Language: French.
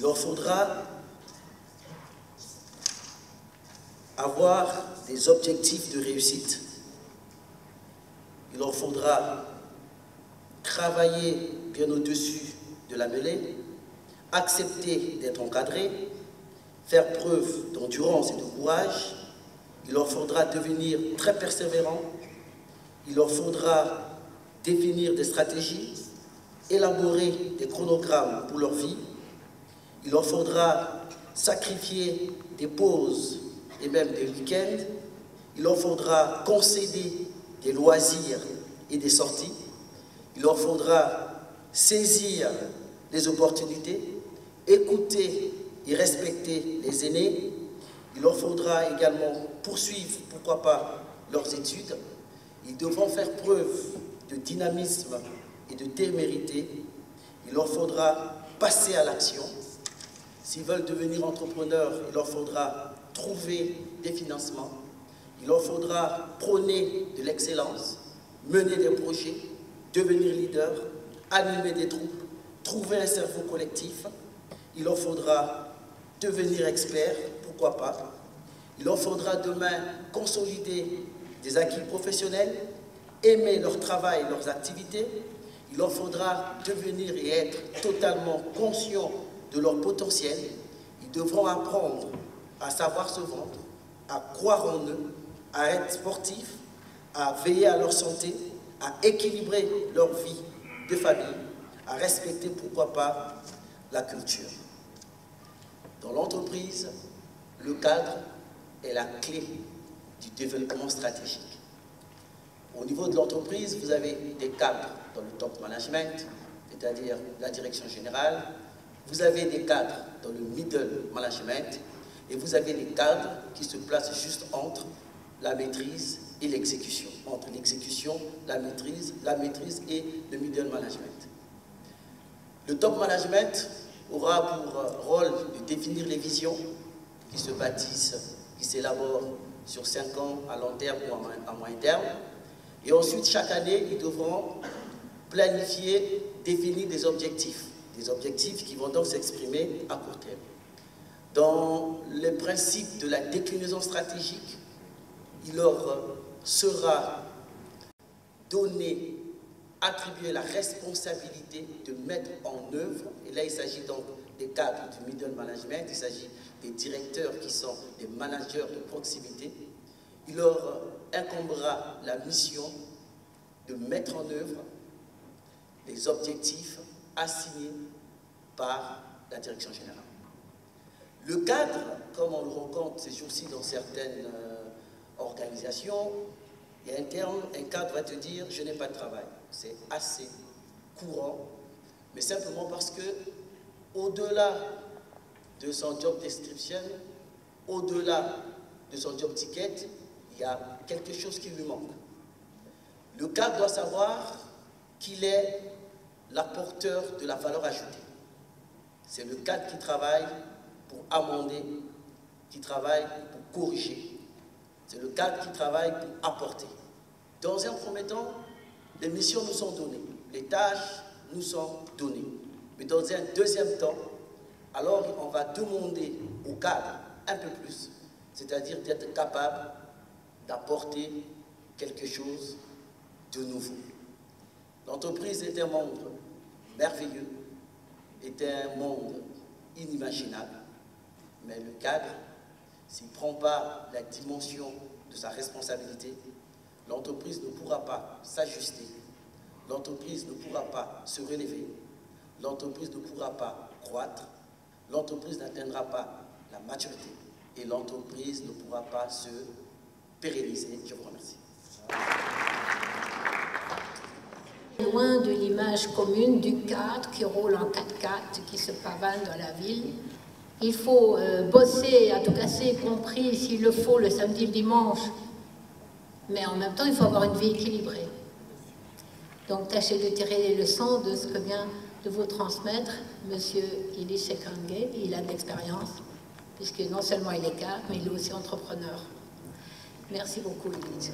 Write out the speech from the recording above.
Il leur faudra avoir des objectifs de réussite. Il leur faudra travailler bien au-dessus de la mêlée, accepter d'être encadré, faire preuve d'endurance et de courage. Il leur faudra devenir très persévérants. Il leur faudra définir des stratégies, élaborer des chronogrammes pour leur vie. Il leur faudra sacrifier des pauses et même des week-ends. Il leur faudra concéder des loisirs et des sorties. Il leur faudra saisir les opportunités, écouter et respecter les aînés. Il leur faudra également poursuivre, pourquoi pas, leurs études. Ils devront faire preuve de dynamisme et de témérité. Il leur faudra passer à l'action. S'ils veulent devenir entrepreneurs, il leur faudra trouver des financements. Il leur faudra prôner de l'excellence, mener des projets, devenir leader, animer des troupes, trouver un cerveau collectif. Il leur faudra devenir expert, pourquoi pas. Il leur faudra demain consolider des acquis professionnels, aimer leur travail, leurs activités. Il leur faudra devenir et être totalement conscients de leur potentiel. Ils devront apprendre à savoir se vendre, à croire en eux, à être sportifs, à veiller à leur santé, à équilibrer leur vie de famille, à respecter, pourquoi pas, la culture. Dans l'entreprise, le cadre est la clé du développement stratégique. Au niveau de l'entreprise, vous avez des cadres dans le top management, c'est-à-dire la direction générale. Vous avez des cadres dans le middle management et vous avez des cadres qui se placent juste entre la maîtrise et l'exécution, entre l'exécution, la maîtrise et le middle management. Le top management aura pour rôle de définir les visions qui se bâtissent, qui s'élaborent sur 5 ans, à long terme ou à moyen terme. Et ensuite, chaque année, ils devront planifier, définir des objectifs qui vont donc s'exprimer à court terme. Dans les principes de la déclinaison stratégique, il leur sera donné, attribué la responsabilité de mettre en œuvre, et là il s'agit donc des cadres du middle management, il s'agit des directeurs qui sont des managers de proximité. Il leur incombera la mission de mettre en œuvre les objectifs assignés par la direction générale. Le cadre, comme on le rencontre ces jours-ci dans certaines organisations, il y a un terme, un cadre va te dire « je n'ai pas de travail ». C'est assez courant, mais simplement parce que au-delà de son job description, au-delà de son job ticket, il y a quelque chose qui lui manque. Le cadre doit savoir qu'il est l'apporteur de la valeur ajoutée. C'est le cadre qui travaille pour amender, qui travaille pour corriger. C'est le cadre qui travaille pour apporter. Dans un premier temps, les missions nous sont données, les tâches nous sont données. Mais dans un deuxième temps, alors on va demander au cadre un peu plus, c'est-à-dire d'être capable d'apporter quelque chose de nouveau. L'entreprise est un monde merveilleux, est un monde inimaginable, mais le cadre, s'il ne prend pas la dimension de sa responsabilité, l'entreprise ne pourra pas s'ajuster, l'entreprise ne pourra pas se relever, l'entreprise ne pourra pas croître, l'entreprise n'atteindra pas la maturité et l'entreprise ne pourra pas se pérenniser. Je vous remercie. Loin de l'image commune du cadre qui roule en 4x4, qui se pavane dans la ville. Il faut bosser à tout casser, y compris s'il le faut le samedi, le dimanche. Mais en même temps, il faut avoir une vie équilibrée. Donc, tâchez de tirer les leçons de ce que vient de vous transmettre M. Ili Sekange. Il a de l'expérience, puisque non seulement il est cadre, mais il est aussi entrepreneur. Merci beaucoup, Lise.